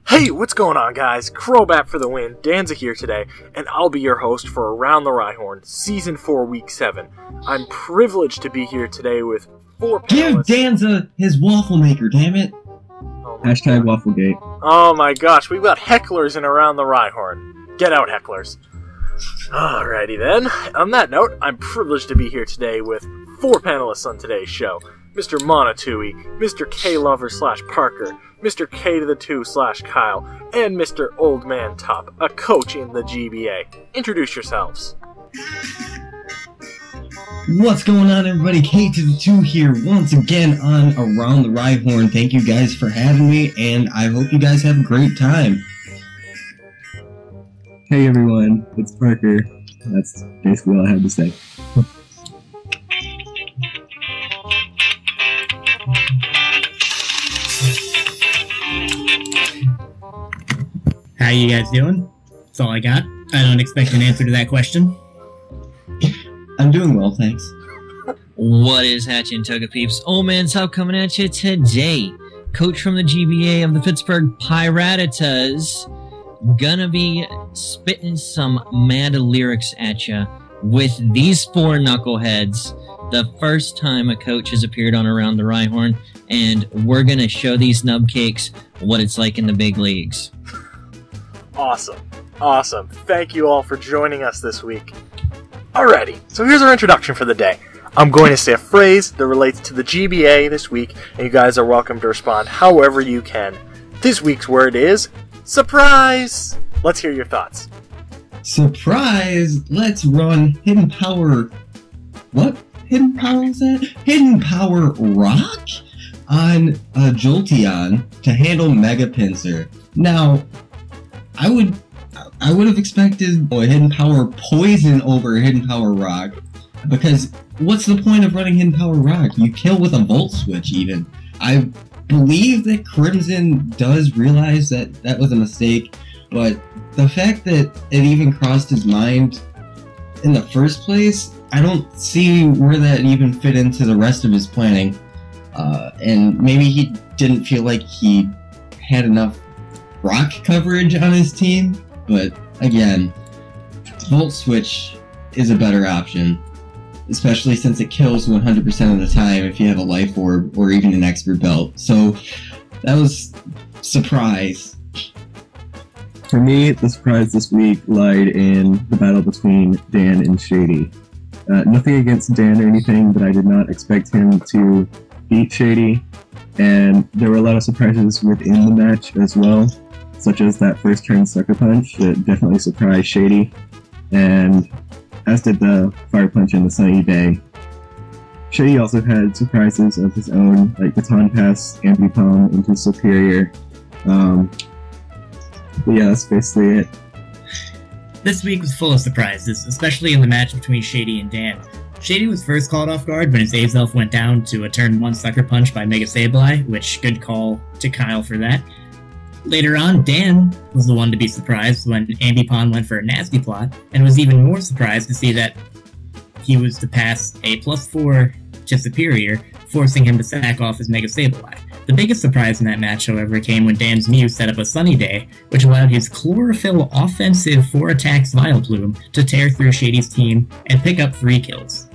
Hey, what's going on, guys? Crowbat for the win, Danza here today, and I'll be your host for Around the Rhyhorn, Season 4, Week 7. I'm privileged to be here today with 4 panelists. Give Danza his waffle maker, damn it! Hashtag Wafflegate. Oh my gosh, we've got hecklers in Around the Rhyhorn. Get out, hecklers. Alrighty then. On that note, I'm privileged to be here today with 4 panelists on today's show. Mr. Monotui, Mr. K-Lover/Parker, Mr. K to the 2/Kyle, and Mr. Old Man Tup, a coach in the GBA. Introduce yourselves. What's going on, everybody? K to the 2 here once again on Around the Rhyhorn. Thank you guys for having me, and I hope you guys have a great time. Hey everyone, it's Parker. That's basically all I have to say. How you guys doing? That's all I got. I don't expect an answer to that question. I'm doing well, thanks. What is hatching, Toga Peeps? Old Man Tup coming at you today. Coach from the GBA of the Pittsburgh Piratas. Gonna be spitting some mad lyrics at you with these 4 knuckleheads. The first time a coach has appeared on Around the Rhyhorn, and we're gonna show these nubcakes what it's like in the big leagues. Awesome. Thank you all for joining us this week. Alrighty, so here's our introduction for the day. I'm going to say a phrase that relates to the GBA this week, and you guys are welcome to respond however you can. This week's word is surprise! Let's hear your thoughts. Surprise! Let's run Hidden Power... What Hidden Power is that? Hidden Power Rock on a Jolteon to handle Mega Pinsir. Now, I would have expected a Hidden Power Poison over Hidden Power Rock, because what's the point of running Hidden Power Rock? You kill with a Volt Switch, even. I believe that Crimson does realize that that was a mistake, but the fact that it even crossed his mind in the first place, I don't see where that even fit into the rest of his planning. And maybe he didn't feel like he had enough rock coverage on his team, but again, Volt Switch is a better option, especially since it kills 100% of the time if you have a Life Orb or even an Expert Belt. So that was surprise. For me, the surprise this week lied in the battle between Dan and Shady. Nothing against Dan or anything, but I did not expect him to beat Shady, and there were a lot of surprises within the match as well, such as that first turn Sucker Punch that definitely surprised Shady, and as did the Fire Punch in the Sunny Day. Shady also had surprises of his own, like Baton Pass, Ambipom into Superior. But yeah, that's basically it. This week was full of surprises, especially in the match between Shady and Dan. Shady was first caught off guard when his Azelf went down to a turn 1 Sucker Punch by Mega Sableye, which good call to Kyle for that. Later on, Dan was the one to be surprised when Ambipom went for a nasty plot, and was even more surprised to see that he was to pass a +4 to Superior, forcing him to sack off his Mega Sableye. The biggest surprise in that match, however, came when Dan's Mew set up a Sunny Day, which allowed his Chlorophyll offensive 4 attacks Vileplume to tear through Shady's team and pick up 3 kills.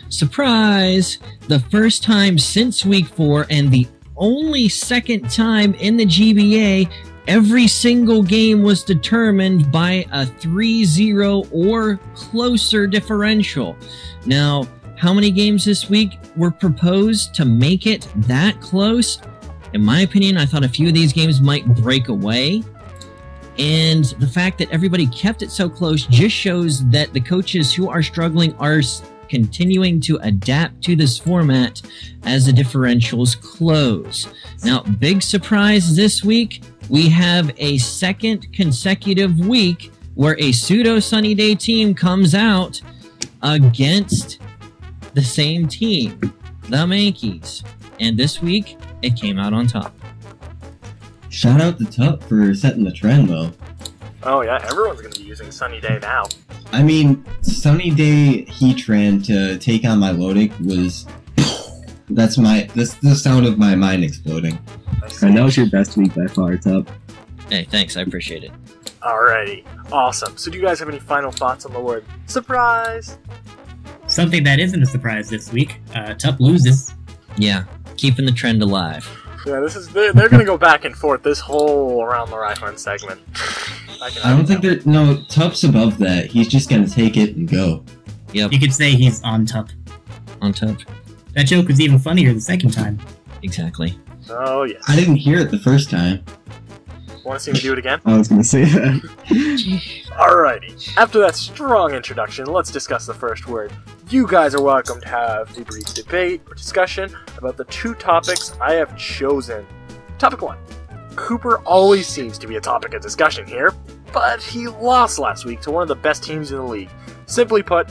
Surprise! The first time since week 4 and the only second time in the GBA, every single game was determined by a 3-0 or closer differential. Now, how many games this week were proposed to make it that close? In my opinion, I thought a few of these games might break away. And the fact that everybody kept it so close just shows that the coaches who are struggling are continuing to adapt to this format as the differentials close. Now, big surprise this week, we have a second consecutive week where a pseudo Sunny Day team comes out against the same team, the Mankeys. And this week, it came out on top. Shout out to Tup for setting the trend, though. Oh yeah, everyone's going to be using Sunny Day now. I mean, Sunny Day Heatran to take on my Lodic was... That's the sound of my mind exploding. And that was your best week by far, Tup. Hey, thanks. I appreciate it. Alrighty, awesome. So do you guys have any final thoughts on the word surprise? Something that isn't a surprise this week. Tup loses. Yeah, keeping the trend alive. Yeah, they're going to go back and forth this whole Around the Rhyhorn segment. I don't think that. No, Tup's above that. He's just gonna take it and go. Yep. You could say he's on Tup. On Tup. That joke was even funnier the second time. Exactly. Oh, yes. I didn't hear it the first time. Want to see me do it again? I was gonna say that. Alrighty. After that strong introduction, let's discuss the first word. You guys are welcome to have a brief debate or discussion about the two topics I have chosen. Topic 1. Cooper always seems to be a topic of discussion here, but he lost last week to one of the best teams in the league. Simply put,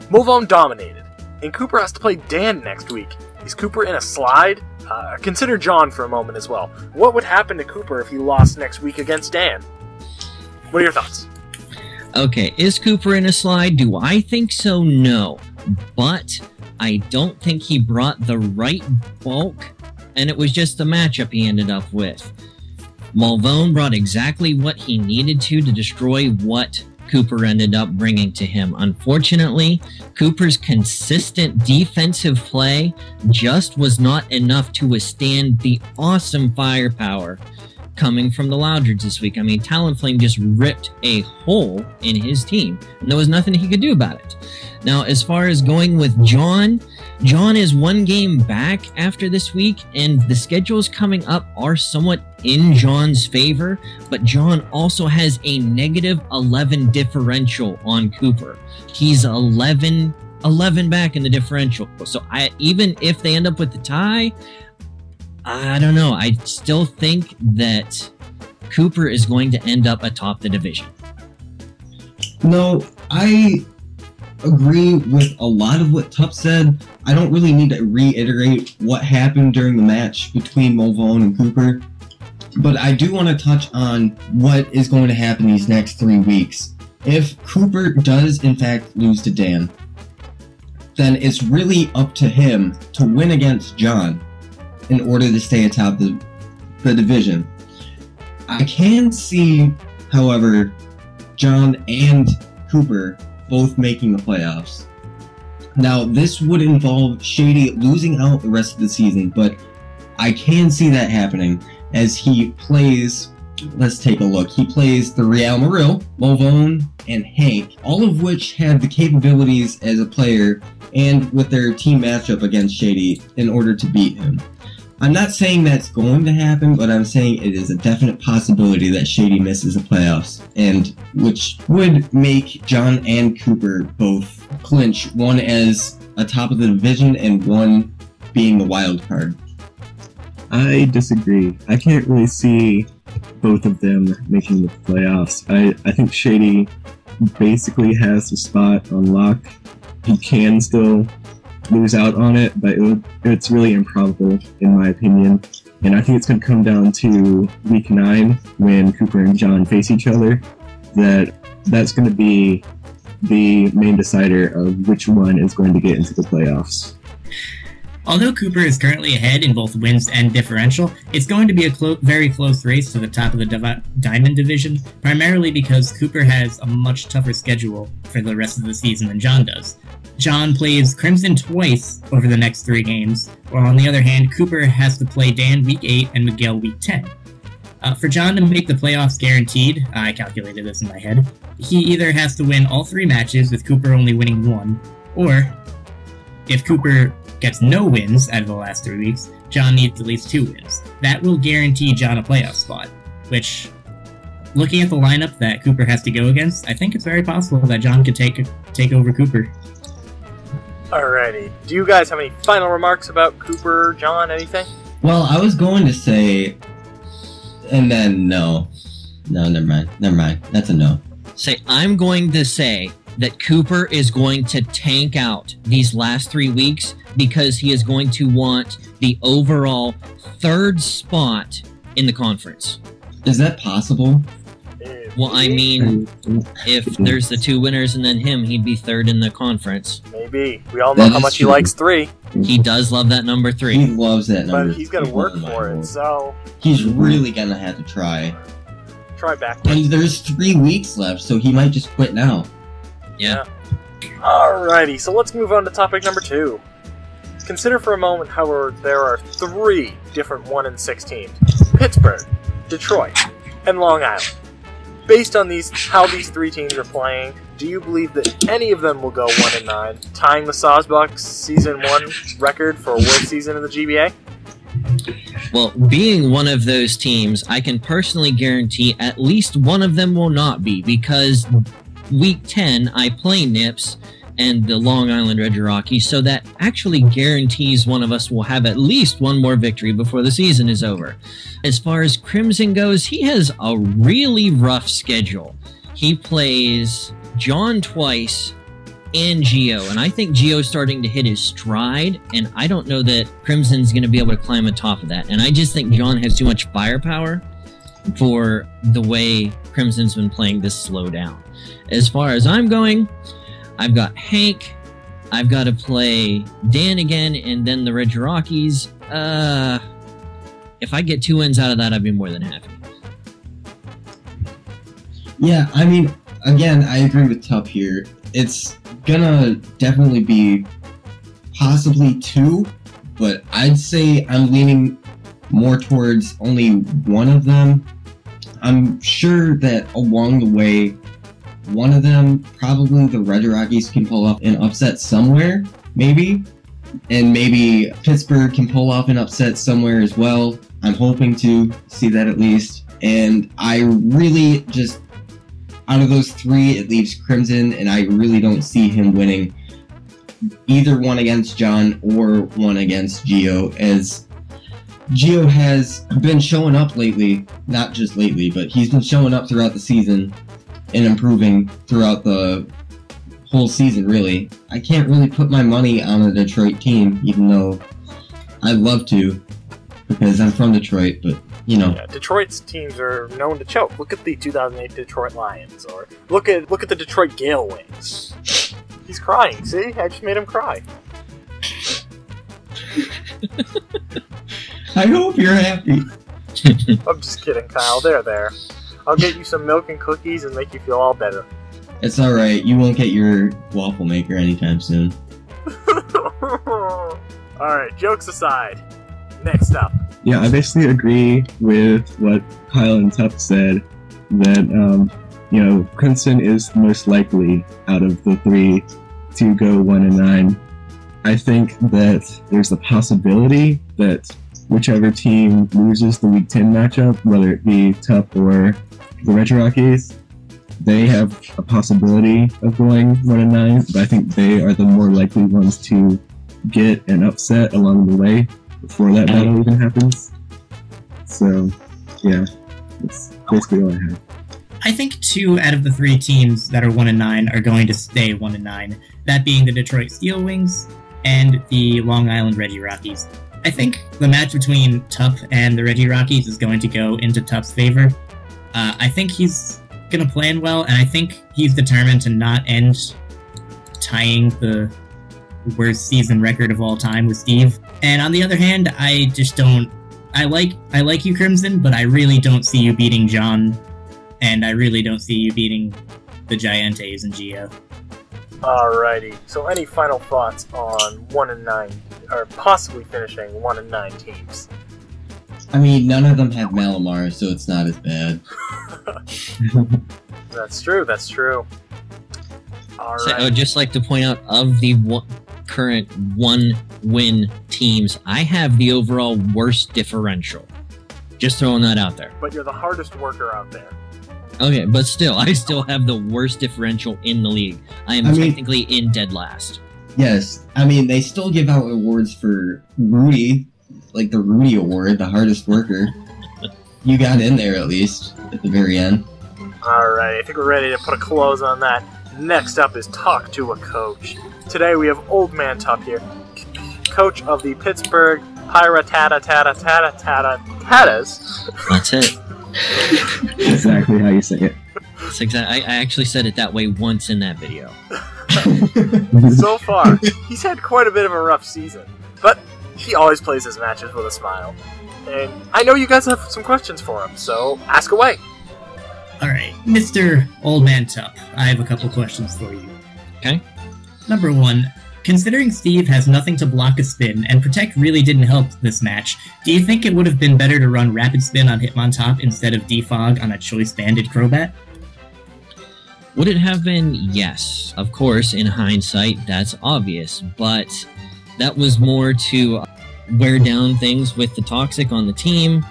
Movon dominated, and Cooper has to play Dan next week. Is Cooper in a slide? Consider John for a moment as well. What would happen to Cooper if he lost next week against Dan? What are your thoughts? Okay, is Cooper in a slide? Do I think so? No. But I don't think he brought the right bulk, and it was just the matchup he ended up with. Malvone brought exactly what he needed to destroy what Cooper ended up bringing to him. Unfortunately, Cooper's consistent defensive play just was not enough to withstand the awesome firepower coming from the Loudreds this week. I mean, Talonflame just ripped a hole in his team, and there was nothing he could do about it. Now, as far as going with John is one game back after this week, and the schedules coming up are somewhat in John's favor, but John also has a negative 11 differential on Cooper. He's 11 back in the differential. So even if they end up with the tie, I don't know. I still think that Cooper is going to end up atop the division. No, I agree with a lot of what Tup said. I don't really need to reiterate what happened during the match between Malvone and Cooper, but I do want to touch on what is going to happen these next 3 weeks. If Cooper does in fact lose to Dan, then it's really up to him to win against John in order to stay atop the division. I can see, however, John and Cooper both making the playoffs. Now, this would involve Shady losing out the rest of the season, but I can see that happening as he plays, let's take a look, he plays the Real Maril, Malvone, and Hank, all of which have the capabilities as a player and with their team matchup against Shady in order to beat him. I'm not saying that's going to happen, but I'm saying it is a definite possibility that Shady misses the playoffs, and which would make John and Cooper both clinch, one as a top of the division and one being the wild card. I disagree. I can't really see both of them making the playoffs. I think Shady basically has the spot on lock. He can still lose out on it, but it's really improbable in my opinion. And I think it's going to come down to week 9 when Cooper and John face each other. That's going to be the main decider of which one is going to get into the playoffs. Although Cooper is currently ahead in both wins and differential, it's going to be a very close race to the top of the Diamond Division, primarily because Cooper has a much tougher schedule for the rest of the season than John does. John plays Crimson twice over the next 3 games, while on the other hand, Cooper has to play Dan Week 8 and Miguel Week 10. For John to make the playoffs guaranteed, I calculated this in my head, he either has to win all 3 matches with Cooper only winning 1, or if Cooper gets no wins out of the last 3 weeks, John needs at least 2 wins. That will guarantee John a playoff spot, which, looking at the lineup that Cooper has to go against, I think it's very possible that John could take over Cooper. Alrighty. Do you guys have any final remarks about Cooper, John, anything? Well, I was going to say, and then no. No, never mind. That's a no. I'm going to say that Cooper is going to tank out these last 3 weeks because he is going to want the overall 3rd spot in the conference. Is that possible? Well, I mean, if there's the 2 winners and then him, he'd be 3rd in the conference. Maybe. We all know how much he likes 3. He does love that number 3. He loves that number. But he's got to work for it, so... He's really gonna have to try. Try back. And there's 3 weeks left, so he might just quit now. Yeah. Alrighty, so let's move on to topic number 2. Consider for a moment how there are 3 different 1-6 teams. Pittsburgh, Detroit, and Long Island. Based on how these 3 teams are playing, do you believe that any of them will go 1-9, tying the Sawsbucks Season 1 record for worst season in the GBA? Well, being one of those teams, I can personally guarantee at least one of them will not be, because Week 10, I play Nips and the Long Island Red Rockies, so that actually guarantees one of us will have at least one more victory before the season is over. As far as Crimson goes, he has a really rough schedule. He plays John twice and Geo, and I think Geo's starting to hit his stride, and I don't know that Crimson's going to be able to climb on top of that. And I just think John has too much firepower for the way Crimson's been playing this slow down. As far as I'm going, I've got Hank, I've got to play Dan again, and then the Red Rockies. If I get 2 wins out of that, I'd be more than happy. Yeah, I mean, again, I agree with Tup here. It's gonna definitely be possibly 2, but I'd say I'm leaning more towards only one of them. I'm sure that along the way, one of them, probably the Red Rockies, can pull off an upset somewhere, maybe. And maybe Pittsburgh can pull off an upset somewhere as well. I'm hoping to see that at least. And I really just, out of those 3, it leaves Crimson, and I really don't see him winning either one against John or one against Geo, as Geo has been showing up lately. Not just lately, but he's been showing up throughout the season and improving throughout the whole season, really. I can't really put my money on a Detroit team, even though I'd love to, because I'm from Detroit, but, you know. Yeah, Detroit's teams are known to choke. Look at the 2008 Detroit Lions, or look at the Detroit Gale Wings. He's crying, see? I just made him cry. I hope you're happy. I'm just kidding, Kyle. There. I'll get you some milk and cookies and make you feel all better. It's alright, you won't get your waffle maker anytime soon. Alright, jokes aside. Next up. Yeah, I basically agree with what Kyle and Tup said, that, Crimson is most likely out of the 3 to go 1-9. I think that there's a possibility that whichever team loses the Week 10 matchup, whether it be Tup or the Red Rockies, they have a possibility of going 1-9, but I think they are the more likely ones to get an upset along the way before that battle even happens. So, yeah, that's basically all I have. I think 2 out of the 3 teams that are 1-9 are going to stay 1-9, that being the Detroit Steel Wings and the Long Island Reggie Rockies. I think the match between Tup and the Reggie Rockies is going to go into Tup's favor. I think he's going to plan well, and I think he's determined to not end tying the worst season record of all time with Steve. And on the other hand, I just don't... I like you, Crimson, but I really don't see you beating John, and I really don't see you beating the Giantes and Geo. Alrighty, so any final thoughts on 1-9, or possibly finishing 1-9 teams? I mean, none of them have Malamar, so it's not as bad. That's true. Alright. So I would just like to point out, of the current 1-win teams, I have the overall worst differential. Just throwing that out there. But you're the hardest worker out there. Okay, but still, I still have the worst differential in the league. I am technically in dead last. Yes, I mean, they still give out awards for Rudy, like the Rudy Award, the hardest worker. You got in there, at least, at the very end. Alright, I think we're ready to put a close on that. Next up is Talk to a Coach. Today we have Old Man Tup here, coach of the Pittsburgh Tatas. That's it. Exactly how you say it. That's exactly. I actually said it that way once in that video. So far, he's had quite a bit of a rough season, but he always plays his matches with a smile. And I know you guys have some questions for him, so ask away. Alright, Mr. Old Man Tup, I have a couple questions for you. Okay. Number one, considering Steve has nothing to block a spin, and Protect really didn't help this match, do you think it would have been better to run Rapid Spin on Hitmontop instead of Defog on a Choice Banded Crobat? Would it have been? Yes. Of course, in hindsight, that's obvious, but that was more to wear down things with the Toxic on the team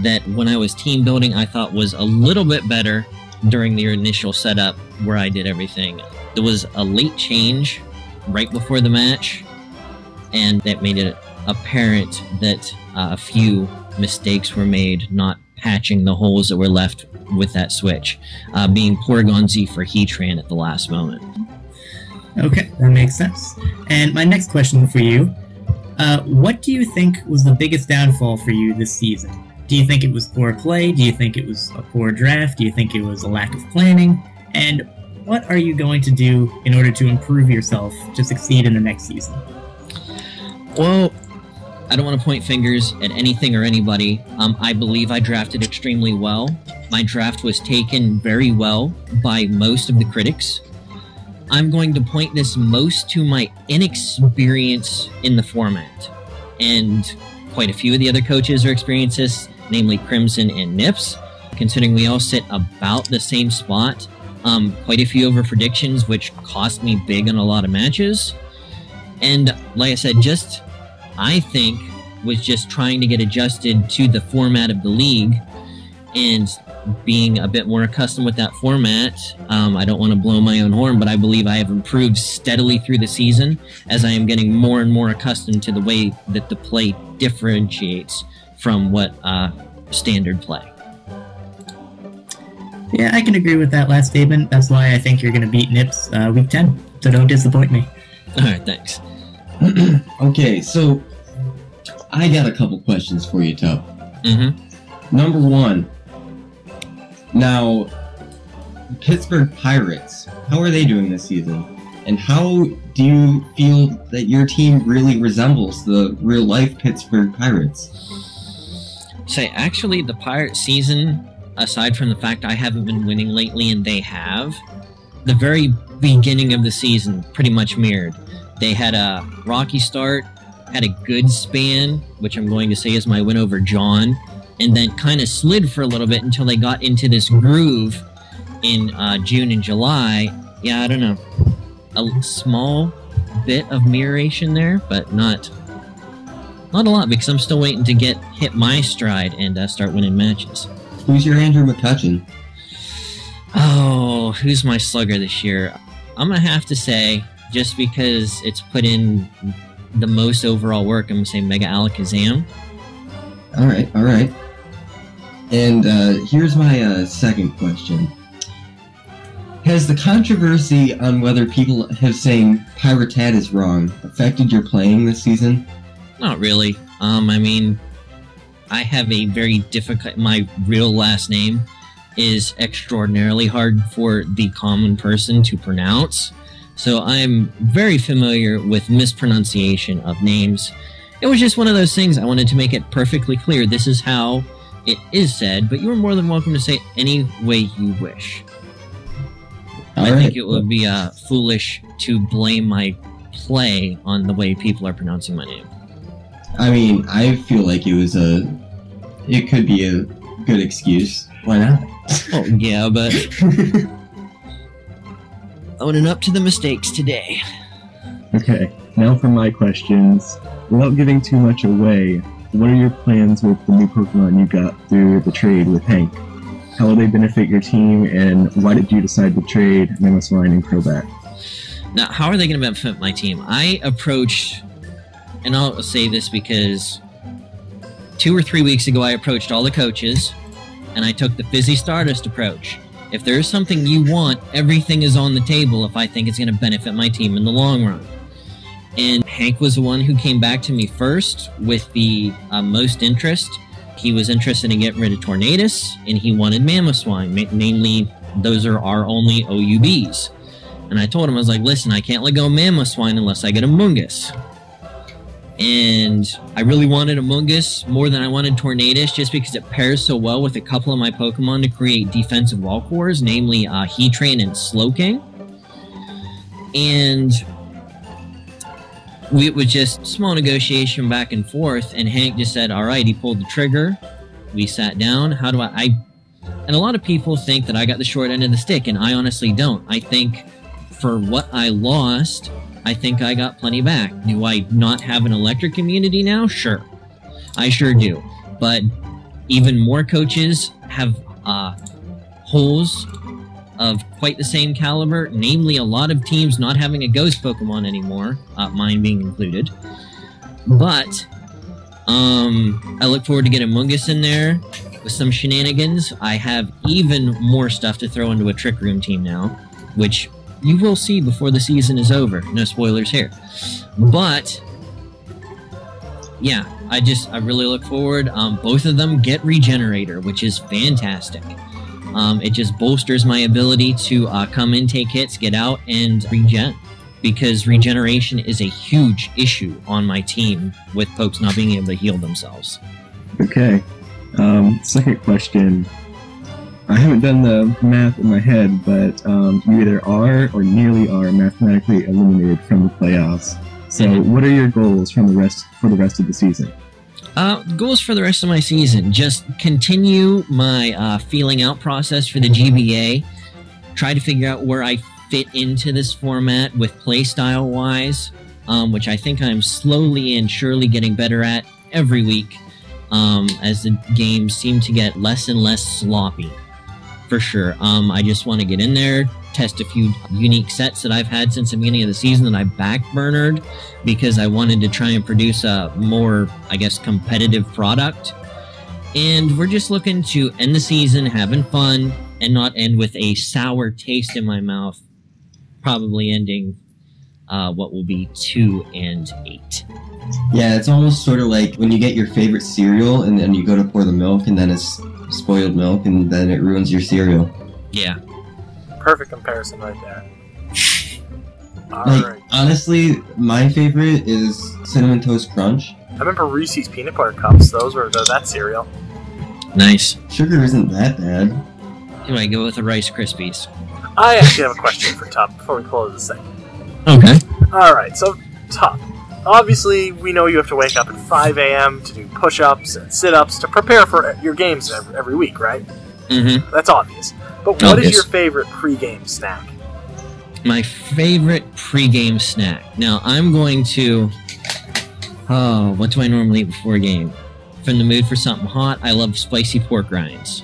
that when I was team building I thought was a little bit better during the initial setup where I did everything. There was a late change right before the match, and that made it apparent that a few mistakes were made, not patching the holes that were left with that switch, being Porygon Z for Heatran at the last moment. Okay, that makes sense. And my next question for you, what do you think was the biggest downfall for you this season? Do you think it was poor play? Do you think it was a poor draft? Do you think it was a lack of planning? And what are you going to do in order to improve yourself to succeed in the next season? Well, I don't want to point fingers at anything or anybody. I believe I drafted extremely well. My draft was taken very well by most of the critics. I'm going to point this most to my inexperience in the format. And quite a few of the other coaches are experienced this, namely Crimson and Nips. Considering we all sit about the same spot, quite a few over predictions, which cost me big on a lot of matches. And like I said, I think was just trying to get adjusted to the format of the league and being a bit more accustomed with that format. I don't want to blow my own horn, but I believe I have improved steadily through the season as I am getting more and more accustomed to the way that the play differentiates from what standard play. Yeah, I can agree with that last statement. That's why I think you're going to beat Nips week 10, so don't disappoint me. Alright, thanks. Okay, so I got a couple questions for you, Tup. Mm-hmm. Number one, now, Pittsburgh Pirates, how are they doing this season? And how do you feel that your team really resembles the real-life Pittsburgh Pirates? Say, actually, the Pirate season, aside from the fact I haven't been winning lately and they have, the very beginning of the season pretty much mirrored. They had a rocky start, had a good span, which I'm going to say is my win over John, and then kind of slid for a little bit until they got into this groove in June and July. Yeah, I don't know. A small bit of mirroration there, but not a lot, because I'm still waiting to hit my stride and start winning matches. Who's your Andrew McCutcheon? Oh, who's my slugger this year? I'm going to have to say, just because it's put in the most overall work, I'm going to say Mega Alakazam. Alright. And here's my second question. Has the controversy on whether people have saying Piratat is wrong affected your playing this season? Not really. I mean, I have a very difficult... My real last name is extraordinarily hard for the common person to pronounce, so I'm very familiar with mispronunciation of names. It was just one of those things. I wanted to make it perfectly clear. This is how it is said, but you're more than welcome to say it any way you wish. I think it would be foolish to blame my play on the way people are pronouncing my name. I mean, I feel like it could be a good excuse. Why not? Oh, yeah, but owning up to the mistakes today. Okay, now for my questions. Without giving too much away, what are your plans with the new Pokemon you got through the trade with Hank? How will they benefit your team, and why did you decide to trade Mamoswine and Crobat? Now, how are they going to benefit my team? I approached, and I'll say this because 2 or 3 weeks ago I approached all the coaches, and I took the Fizzy Stardust approach. If there's something you want, everything is on the table if I think it's going to benefit my team in the long run. And Hank was the one who came back to me first with the most interest. He was interested in getting rid of Tornadus, and he wanted Mamoswine, namely those are our only OUBs. And I told him, I was like, listen, I can't let go of Mamoswine unless I get a Mungus. And I really wanted a Mungus more than I wanted Tornadus, just because it pairs so well with a couple of my Pokemon to create defensive wall cores, namely Heatran and Slowking. And it was just small negotiation back and forth, and Hank just said, all right, he pulled the trigger. We sat down. How do I and a lot of people think that I got the short end of the stick, and I honestly don't. I think for what I lost, I think I got plenty back. Do I not have an electric community now? Sure. I sure do. But even more coaches have holes of quite the same caliber, namely a lot of teams not having a ghost Pokemon anymore, mine being included. But I look forward to getting Mungus in there with some shenanigans. I have even more stuff to throw into a Trick Room team now, which you will see before the season is over. No spoilers here. But yeah, I really look forward. Both of them get Regenerator, which is fantastic. It just bolsters my ability to come in, take hits, get out, and regen. Because regeneration is a huge issue on my team with folks not being able to heal themselves. Okay. Second question. I haven't done the math in my head, but you either are or nearly are mathematically eliminated from the playoffs. So what are your goals for the rest of the season? Goals for the rest of my season. Just continue my feeling out process for the GBA. Try to figure out where I fit into this format with playstyle wise, which I think I'm slowly and surely getting better at every week, as the games seem to get less and less sloppy. For sure. I just want to get in there, test a few unique sets that I've had since the beginning of the season that I backburnered because I wanted to try and produce a more, I guess, competitive product. And we're just looking to end the season having fun and not end with a sour taste in my mouth, probably ending what will be 2-8. Yeah, it's almost sort of like when you get your favorite cereal and then you go to pour the milk and then it's spoiled milk and then it ruins your cereal. Yeah. Perfect comparison right there. Like, honestly, my favorite is Cinnamon Toast Crunch. I remember Reese's Peanut Butter Cups. Those were that cereal. Nice. Sugar isn't that bad. Do I go with the Rice Krispies? I actually have a question for Tup before we close this thing. Okay. Alright, so Tup. Obviously, we know you have to wake up at 5 a.m. to do push-ups and sit-ups to prepare for your games every week, right? Mm-hmm. That's obvious. But what is your favorite pre-game snack? My favorite pre-game snack. Now, I'm going to... Oh, what do I normally eat before a game? If I'm in the mood for something hot, I love spicy pork rinds.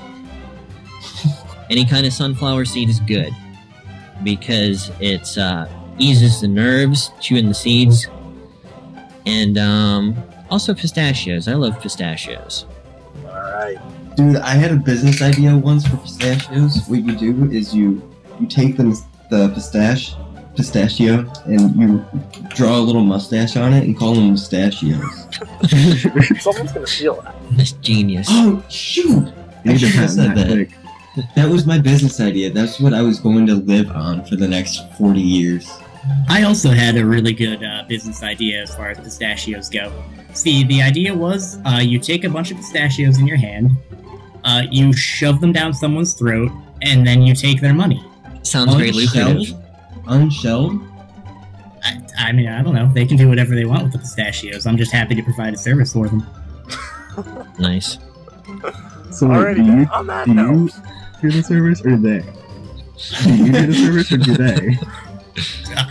Any kind of sunflower seed is good. Because it eases the nerves, chewing the seeds. And also pistachios. I love pistachios. Alright. Dude, I had a business idea once for pistachios. What you do is you take the pistachio and you draw a little mustache on it and call them mustachios. Someone's gonna steal that. That's genius. Oh, shoot! I should have said that. That was my business idea. That's what I was going to live on for the next 40 years. I also had a really good business idea as far as pistachios go. See, the idea was you take a bunch of pistachios in your hand, you shove them down someone's throat, and then you take their money. Sounds very lucrative. Unshelled? I mean, I don't know. They can do whatever they want with the pistachios. I'm just happy to provide a service for them. Nice. So Alrighty, do you do the service or they? Do you do the service or do they?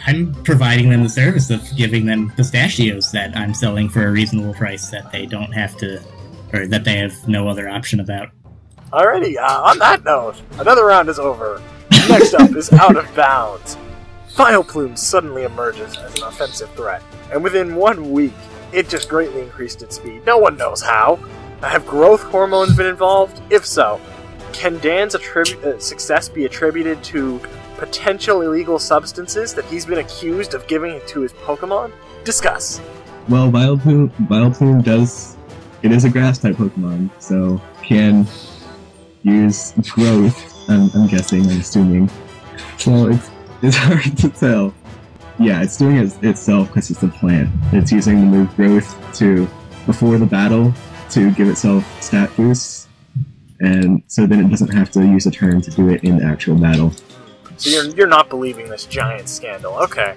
I'm providing them the service of giving them pistachios that I'm selling for a reasonable price that they don't have to, or that they have no other option about. Alrighty, on that note, another round is over. Next up is Out of Bounds. Vileplume suddenly emerges as an offensive threat, and within 1 week, it just greatly increased its speed. No one knows how. Have growth hormones been involved? If so, can Dan's success be attributed to potential illegal substances that he's been accused of giving to his Pokemon? Discuss. Well, Vileplume does... It is a grass-type Pokemon, so can use growth I'm guessing, I'm assuming. So it's hard to tell. Yeah, it's doing it itself because it's a plant. It's using the move growth before the battle to give itself stat boosts, and so then it doesn't have to use a turn to do it in the actual battle. So you're not believing this giant scandal. Okay.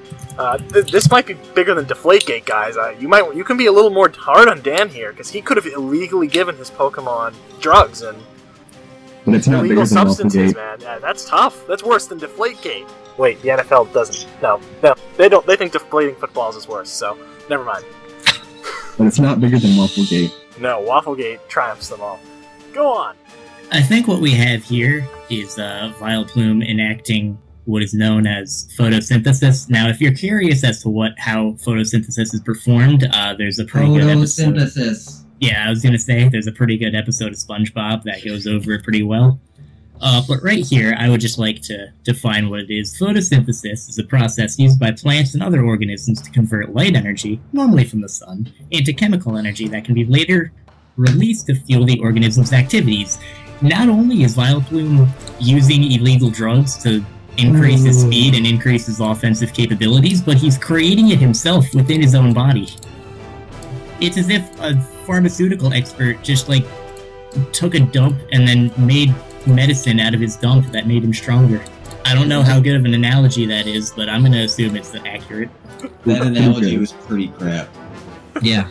This might be bigger than Deflategate, guys. You can be a little more hard on Dan here, because he could have illegally given his Pokemon drugs and but it's not illegal bigger than substances, Wafflegate. man. Yeah, that's tough. That's worse than Deflategate. Wait, the NFL doesn't. No, they don't. They think deflating footballs is worse. So never mind. But it's not bigger than Wafflegate. No, Wafflegate triumphs them all. Go on. I think what we have here is Vileplume enacting what is known as photosynthesis. Now, if you're curious as to how photosynthesis is performed, there's a pretty good episode. Photosynthesis. Yeah, I was going to say, there's a pretty good episode of SpongeBob that goes over it pretty well. But right here, I would just like to define what it is. Photosynthesis is a process used by plants and other organisms to convert light energy, normally from the sun, into chemical energy that can be later released to fuel the organism's activities. Not only is Vileplume using illegal drugs to increase his speed and increase his offensive capabilities, but he's creating it himself within his own body. It's as if a pharmaceutical expert just, like, took a dump and then made medicine out of his dump that made him stronger. I don't know how good of an analogy that is, but I'm gonna assume it's accurate. That analogy was pretty crap. Yeah.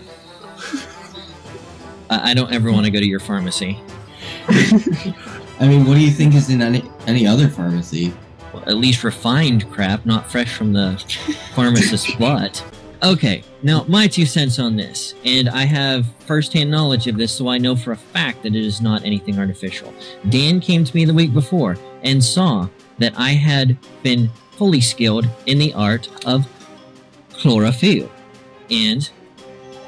I don't ever want to go to your pharmacy. I mean, what do you think is in any other pharmacy? Well, at least refined crap, not fresh from the pharmacist's butt. Okay, now my 2 cents on this, and I have first-hand knowledge of this, so I know for a fact that it is not anything artificial. Dan came to me the week before and saw that I had been fully skilled in the art of chlorophyll, and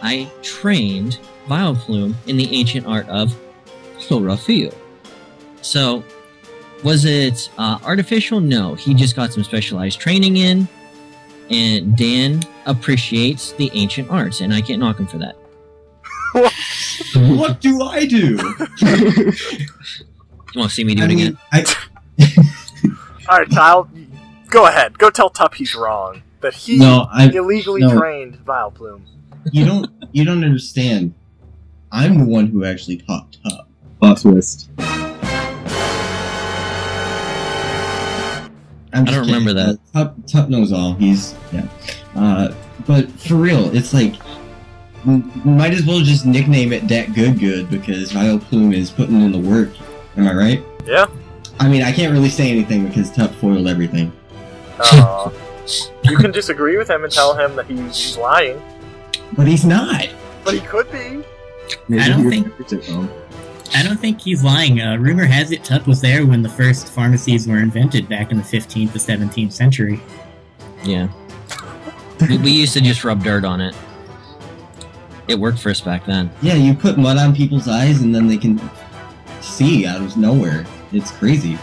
I trained Vileplume in the ancient art of chlorophyll. So, was it artificial? No, he just got some specialized training in, and Dan appreciates the ancient arts, and I can't knock him for that. What do I do? You want to see me do it again? Alright, Kyle, go ahead. Go tell Tup he's wrong. That he illegally trained Vileplume. You don't understand. I'm the one who actually taught Tup. Plot twist. I don't remember that. Tup knows all. But for real, it's like, might as well just nickname it Dat Good because Vileplume is putting in the work. Am I right? Yeah. I mean, I can't really say anything because Tup foiled everything. You can disagree with him and tell him that he's lying. But he's not. But he could be. I don't think he's lying. Rumor has it Tup was there when the first pharmacies were invented back in the 15th to 17th century. Yeah. We used to just rub dirt on it. It worked for us back then. Yeah, you put mud on people's eyes and then they can see out of nowhere. It's crazy.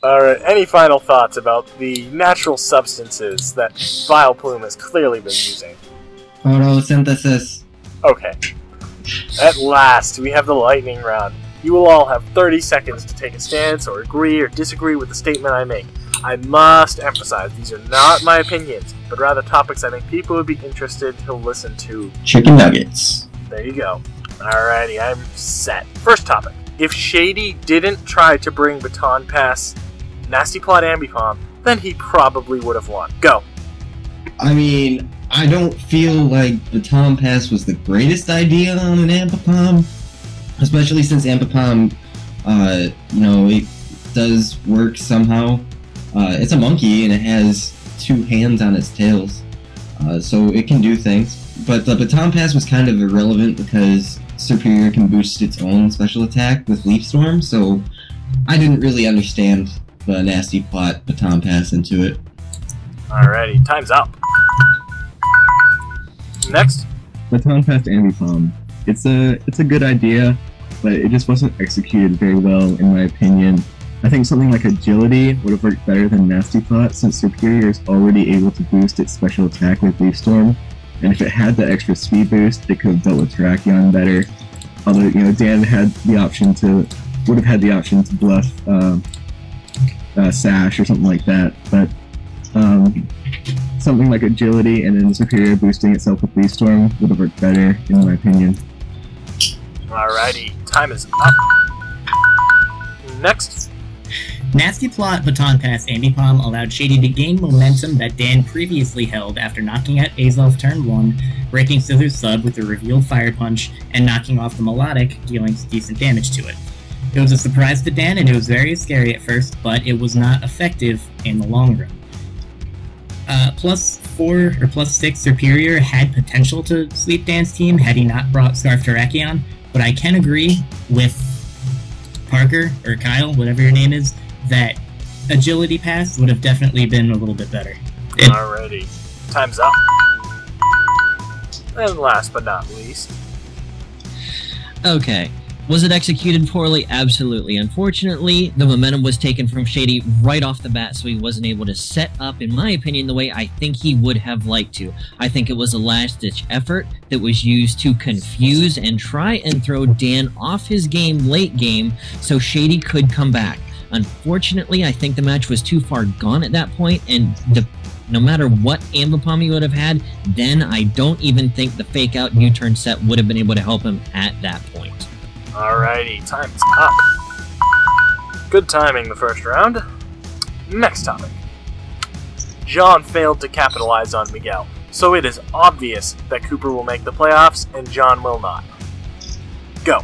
Alright, any final thoughts about the natural substances that Vileplume has clearly been using? Photosynthesis. Okay. At last, we have the lightning round. You will all have 30 seconds to take a stance or agree or disagree with the statement I make. I must emphasize, these are not my opinions, but rather topics I think people would be interested to listen to. Chicken nuggets. There you go. Alrighty, I'm set. First topic. If Shady didn't try to bring Baton Pass Nasty Plot Ambipom, then he probably would have won. Go. I mean, I don't feel like Baton Pass was the greatest idea on an Ambipom, especially since Ambipom, it does work somehow. It's a monkey and it has 2 hands on its tails, so it can do things. But the Baton Pass was kind of irrelevant because Superior can boost its own special attack with Leaf Storm, so I didn't really understand the Nasty Plot Baton Pass into it. Alrighty, time's up. Next. Baton Pass Ambipom. It's a good idea, but it just wasn't executed very well in my opinion. I think something like Agility would have worked better than Nasty Plot since Superior is already able to boost its special attack with Leaf Storm. And if it had the extra speed boost, it could have dealt with Terrakion better. Although, Dan had the option to would have had the option to bluff Sash or something like that, but something like Agility and then Superior boosting itself with Leaf Storm would have worked better, in my opinion. Alrighty, time is up. Next. Nasty Plot Baton Pass Andy Palm allowed Shady to gain momentum that Dan previously held after knocking out Azelf turn 1, breaking Scissors Sub with a revealed Fire Punch, and knocking off the Melodic, dealing decent damage to it. It was a surprise to Dan, and it was very scary at first, but it was not effective in the long run. +4 or +6 Superior had potential to sweep Dan's team had he not brought Scarf Terrakion, but I can agree with Parker, or Kyle, whatever your name is, that Agility Pass would have definitely been a little bit better. Alrighty, time's up. And last but not least. Okay. Was it executed poorly? Absolutely. Unfortunately, the momentum was taken from Shady right off the bat, so he wasn't able to set up, in my opinion, the way I think he would have liked to. I think it was a last-ditch effort that was used to confuse and try and throw Dan off his game late game so Shady could come back. Unfortunately, I think the match was too far gone at that point, and no matter what Ambipom he would have had, then I don't even think the fake-out U-turn set would have been able to help him at that point. Alrighty, time's up. Good timing the first round. Next topic. John failed to capitalize on Miguel, so it is obvious that Cooper will make the playoffs and John will not. Go.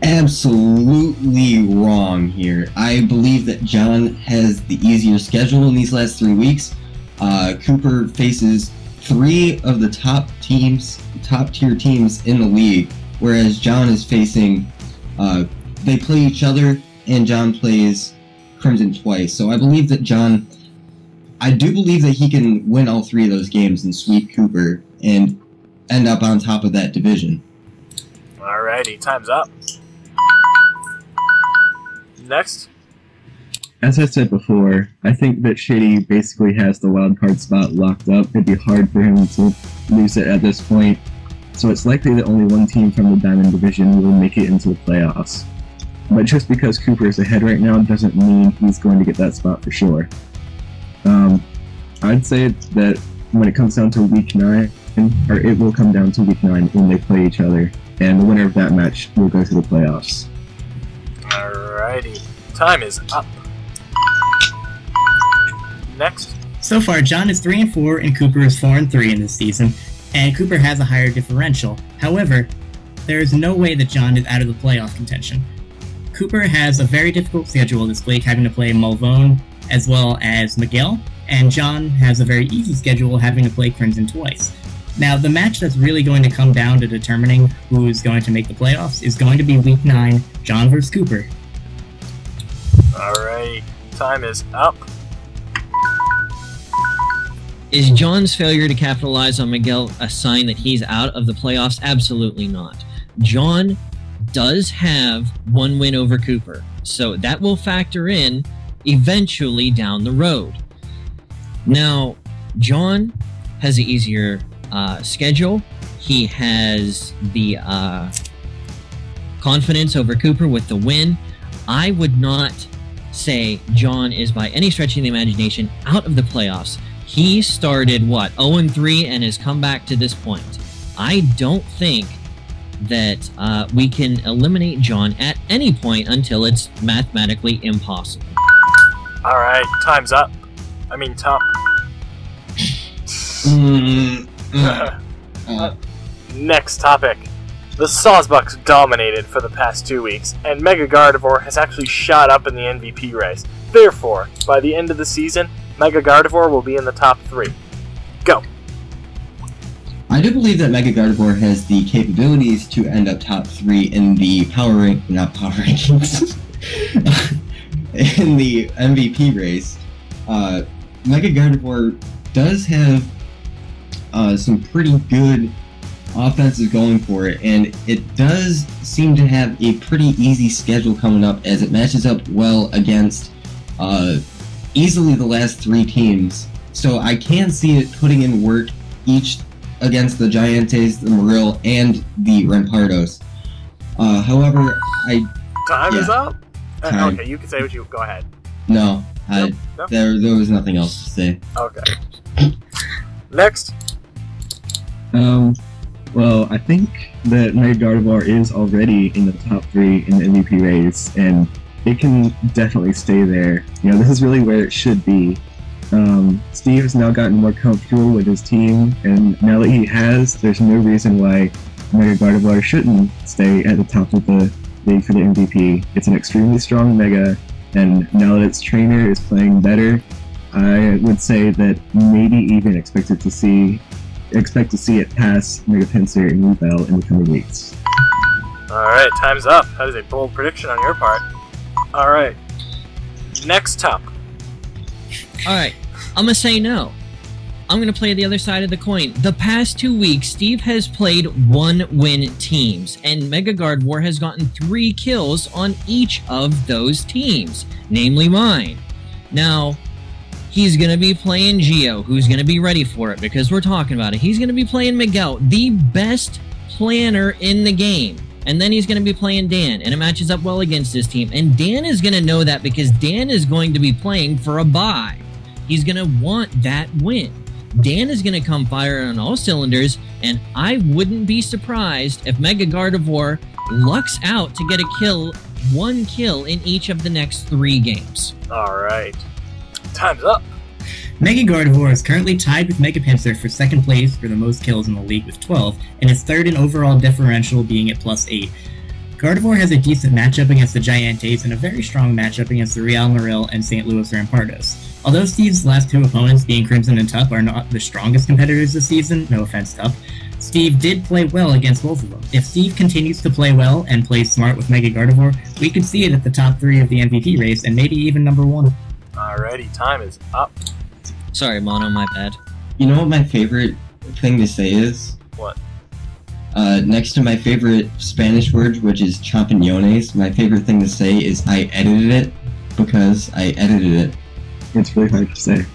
Absolutely wrong here. I believe that John has the easier schedule in these last 3 weeks. Cooper faces 3 of the top tier teams in the league, whereas John is facing, they play each other, and John plays Crimson twice. So I believe that I do believe that he can win all 3 of those games and sweep Cooper and end up on top of that division. Alrighty, time's up. Next. As I said before, I think that Shady basically has the wildcard spot locked up. It'd be hard for him to lose it at this point. So it's likely that only one team from the Diamond Division will make it into the playoffs. But just because Cooper is ahead right now doesn't mean he's going to get that spot for sure. I'd say that when it comes down to Week 9, or it will come down to Week 9 when they play each other, and the winner of that match will go to the playoffs. Alrighty, time is up. Next. So far, John is 3-4 and Cooper is 4-3 in this season, and Cooper has a higher differential. However, there is no way that John is out of the playoff contention. Cooper has a very difficult schedule this week, having to play Malvone as well as Miguel, and John has a very easy schedule, having to play Crimson twice. Now, the match that's really going to come down to determining who is going to make the playoffs is going to be Week 9, John vs. Cooper. Alright, time is up. Is John's failure to capitalize on Miguel a sign that he's out of the playoffs? Absolutely not. John does have one win over Cooper, so that will factor in eventually down the road. Now, John has an easier schedule. He has the confidence over Cooper with the win. I would not say John is by any stretch of the imagination out of the playoffs. He started, 0-3 and has come back to this point. I don't think that we can eliminate John at any point until it's mathematically impossible. Alright, time's up. I mean, Tup. Next topic. The Sawsbucks dominated for the past 2 weeks, and Mega Gardevoir has actually shot up in the MVP race. Therefore, by the end of the season, Mega Gardevoir will be in the top 3. Go! I do believe that Mega Gardevoir has the capabilities to end up top 3 in the rankings, in the MVP race. Mega Gardevoir does have some pretty good offenses going for it, and it does seem to have a pretty easy schedule coming up as it matches up well against easily the last 3 teams. So I can see it putting in work each against the Giantes, the Marill, and the Rampardos. However, I Time is up. Time. Okay, you can say what you. Go ahead. No, No? there was nothing else to say. Okay. Next. Well, I think that Mega Gardevoir is already in the top 3 in the MVP race, and it can definitely stay there. You know, this is really where it should be. Steve has now gotten more comfortable with his team, and now that he has, there's no reason why Mega Gardevoir shouldn't stay at the top of the league for the MVP. It's an extremely strong Mega, and now that its trainer is playing better, I would say that maybe even expect to see it pass Mega Pinsir and Rubel in the coming weeks. Alright, time's up. That is a bold prediction on your part. Alright. Next Tup. Alright, I'm gonna say no. I'm gonna play the other side of the coin. The past 2 weeks, Steve has played 1-win teams, and Mega Gardevoir has gotten 3 kills on each of those teams, namely mine. Now, he's going to be playing Geo, who's going to be ready for it because we're talking about it. He's going to be playing Miguel, the best planner in the game. And then he's going to be playing Dan, and it matches up well against his team. And Dan is going to know that because Dan is going to be playing for a bye. He's going to want that win. Dan is going to come fire on all cylinders, and I wouldn't be surprised if Mega Gardevoir lucks out to get a kill, 1 kill in each of the next 3 games. Alright. Time's up. Mega Gardevoir is currently tied with Mega Pinsir for 2nd place for the most kills in the league with 12, and is 3rd in overall differential being at +8. Gardevoir has a decent matchup against the Giantes and a very strong matchup against the Real Morel and St. Louis Rampardos. Although Steve's last 2 opponents, being Crimson and Tup, are not the strongest competitors this season, no offense Tup, Steve did play well against both of them. If Steve continues to play well and plays smart with Mega Gardevoir, we could see it at the top 3 of the MVP race and maybe even number 1. Alrighty, time is up. Sorry, Mono, my bad. You know what my favorite thing to say is? What? Next to my favorite Spanish word, which is champiñones, my favorite thing to say is I edited it because I edited it. It's really hard to say.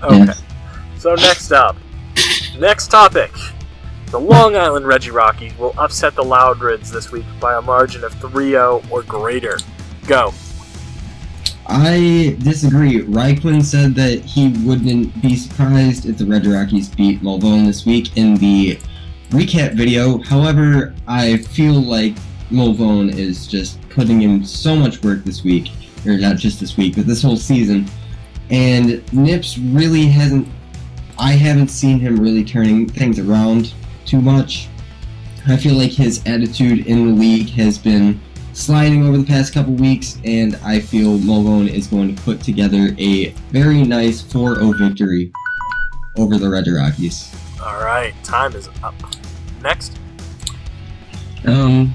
Okay. Yeah. So next up. Next topic. The Long Island Regirockies will upset the Loudreds this week by a margin of 3-0 or greater. Go. I disagree. Raikkonen said that he wouldn't be surprised if the Regirockies beat Mulvone this week in the recap video. However, I feel like Mulvone is just putting in so much work this week, or not just this week, but this whole season. And Nips really I haven't seen him really turning things around too much. I feel like his attitude in the league has been sliding over the past couple weeks, and I feel Mulvone is going to put together a very nice 4-0 victory over the Regirockies. Alright, time is up. Next. The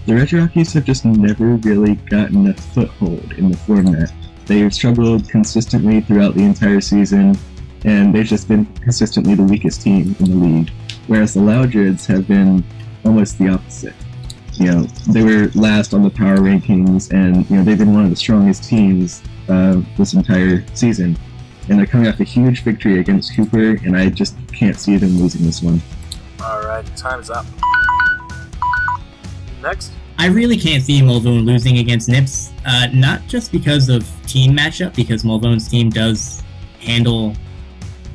Regirockies have just never really gotten a foothold in the format. They've struggled consistently throughout the entire season, and they've just been consistently the weakest team in the league, whereas the Loudreds have been almost the opposite. You know, they were last on the power rankings, and you know they've been one of the strongest teams this entire season. And they're coming off a huge victory against Cooper, and I just can't see them losing this one. Alright, time is up. Next. I really can't see Mulvone losing against Nips, not just because of team matchup, because Mulvone's team does handle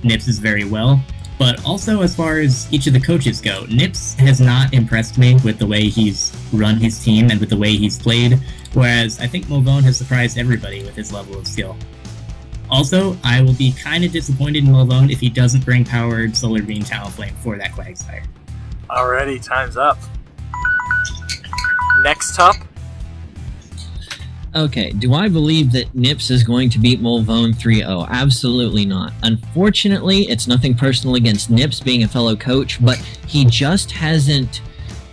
Nips' very well, but also as far as each of the coaches go. Nips has not impressed me with the way he's run his team and with the way he's played, whereas I think Mulvone has surprised everybody with his level of skill. Also, I will be kind of disappointed in Mulvone if he doesn't bring powered Solar Beam Talonflame for that Quagsire. Alrighty, time's up. Next Tup. Okay, do I believe that Nips is going to beat Mulvone 3-0? Absolutely not. Unfortunately, it's nothing personal against Nips being a fellow coach, but he just hasn't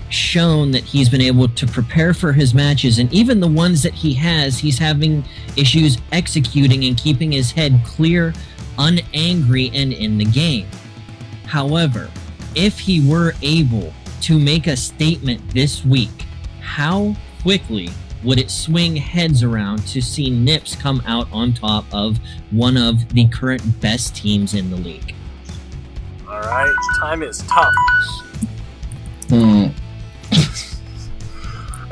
shown that he's been able to prepare for his matches, and even the ones that he has, he's having issues executing and keeping his head clear, unangry, and in the game. However, if he were able to make a statement this week, how quickly would it swing heads around to see Nips come out on top of one of the current best teams in the league? Alright, time is Tup.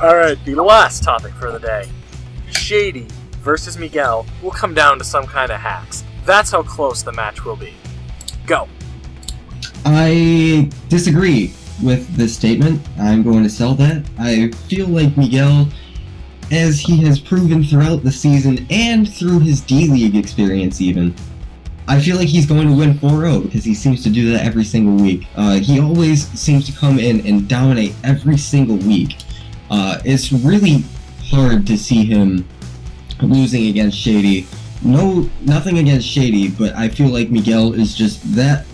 Alright, the last topic for the day. Shady versus Miguel will come down to some kind of hacks. That's how close the match will be. Go. I disagree with this statement. I'm going to sell that. I feel like Miguel, as he has proven throughout the season and through his D-League experience even, I feel like he's going to win 4-0 because he seems to do that every single week. He always seems to come in and dominate every single week. It's really hard to see him losing against Shady. Nothing against Shady, but I feel like Miguel is just that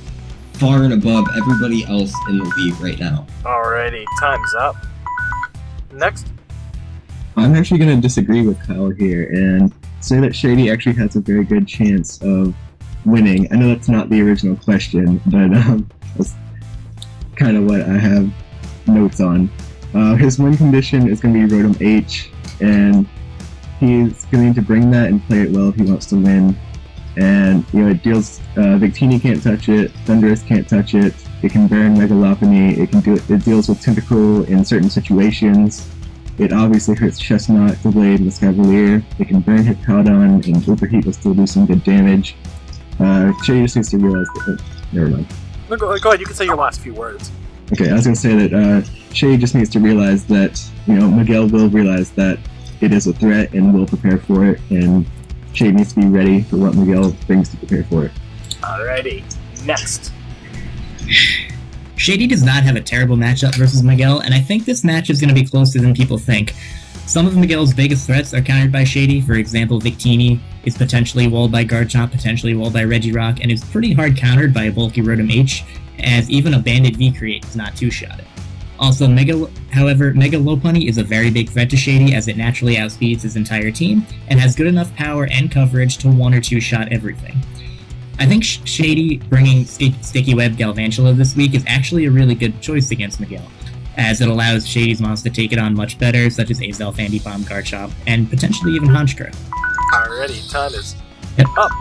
far and above everybody else in the league right now. Alrighty, time's up. Next. I'm actually going to disagree with Kyle here and say that Shady actually has a very good chance of winning. I know that's not the original question, but that's kind of what I have notes on. His win condition is going to be Rotom H, and he's going to bring that and play it well if he wants to win. And, you know, it deals, Victini can't touch it, Thundurus can't touch it, it can burn Mega Lopunny, it deals with Tentacle in certain situations. It obviously hurts Chestnut, Delayed, and Escavalier. It can burn Hippowdon, and Overheat will still do some good damage. Shady just needs to realize that. Never mind. No, go ahead, you can say your last few words. Okay, I was going to say that Shady just needs to realize that, you know, Miguel will realize that it is a threat and will prepare for it, and Shady needs to be ready for what Miguel brings to prepare for it. Alrighty, next. Shady does not have a terrible matchup versus Miguel, and I think this match is going to be closer than people think. Some of Miguel's biggest threats are countered by Shady. For example, Victini is potentially walled by Garchomp, potentially walled by Regirock, and is pretty hard countered by a bulky Rotom H, as even a Banded V-Create is not two-shotted. Also, Mega Lopunny is a very big threat to Shady, as it naturally outspeeds his entire team, and has good enough power and coverage to one or two-shot everything. I think Shady bringing Sticky Web Galvantula this week is actually a really good choice against Miguel, as it allows Shady's mons to take it on much better, such as Azelf, Ambipom, Garchomp, and potentially even Honchkrow. Alrighty, time is up.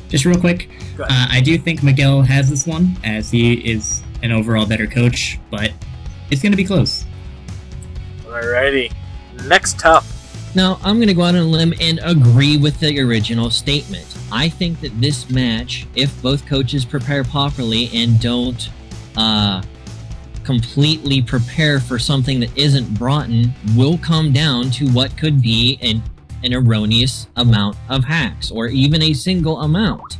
Just real quick, I do think Miguel has this one, as he is an overall better coach, but it's going to be close. Alrighty, next up. Now, I'm going to go out on a limb and agree with the original statement. I think that this match, if both coaches prepare properly and don't completely prepare for something that isn't brought in, will come down to what could be an erroneous amount of hacks, or even a single amount.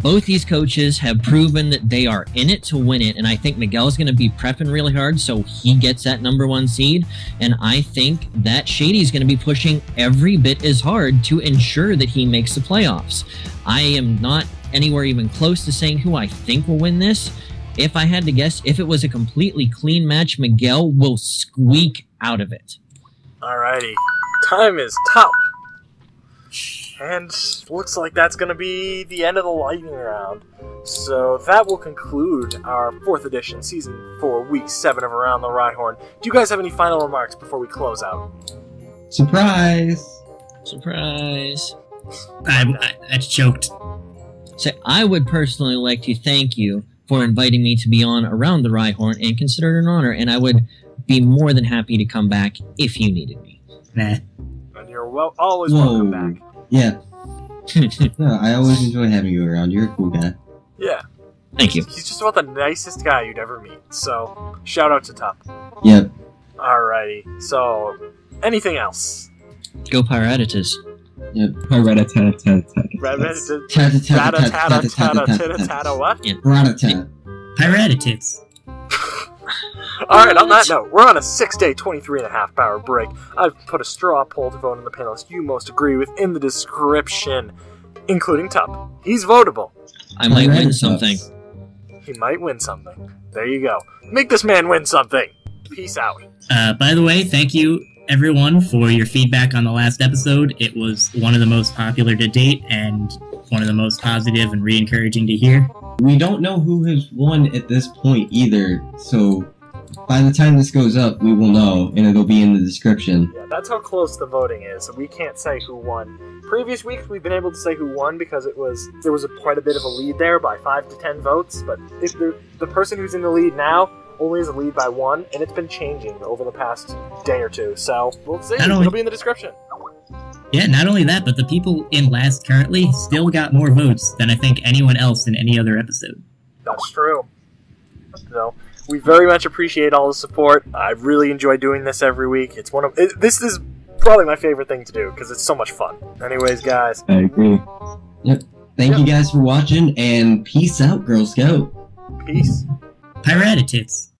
Both these coaches have proven that they are in it to win it, and I think Miguel's going to be prepping really hard so he gets that #1 seed, and I think that Shady's going to be pushing every bit as hard to ensure that he makes the playoffs. I am not anywhere even close to saying who I think will win this. If I had to guess, if it was a completely clean match, Miguel will squeak out of it. Alrighty, time is top. And looks like that's going to be the end of the lightning round. So that will conclude our 4th edition, Season 4, Week 7 of Around the Rhyhorn. Do you guys have any final remarks before we close out? Surprise! Surprise. I choked. So I would personally like to thank you for inviting me to be on Around the Rhyhorn and consider it an honor, and I would be more than happy to come back if you needed me. Nah. And you're always welcome back. Yeah. No, I always enjoy having you around. You're a cool guy. Yeah. Thank you. He's just about the nicest guy you'd ever meet. So, shout out to Tup. Yep. Alrighty. So, anything else? Go Pyratitus. Yep. Rat-a-tat-a-tat-a-tat-a-tat-a-tat-a what? Rat-a-tat. Pyratitis. Alright, on that note, we're on a 6-day, 23.5 hour break. I've put a straw poll to vote on the panelists you most agree with in the description, including Tup. He's votable. I might win something. He might win something. There you go. Make this man win something. Peace out. By the way, thank you everyone for your feedback on the last episode. It was one of the most popular to date and one of the most positive and re-encouraging to hear. We don't know who has won at this point either, so by the time this goes up, we will know, and it'll be in the description. Yeah, that's how close the voting is, so we can't say who won. Previous weeks, we've been able to say who won because there was quite a bit of a lead there by 5 to 10 votes, but if the person who's in the lead now only has a lead by 1, and it's been changing over the past day or two. So we'll see. Not only- It'll be in the description. Yeah, not only that, but the people in last currently still got more votes than I think anyone else in any other episode. That's true. So we very much appreciate all the support. I really enjoy doing this every week. It's this is probably my favorite thing to do because it's so much fun. Anyways, guys. I agree. Yep. Thank you guys for watching, and peace out, Girl Scout. Peace. Pirate tits.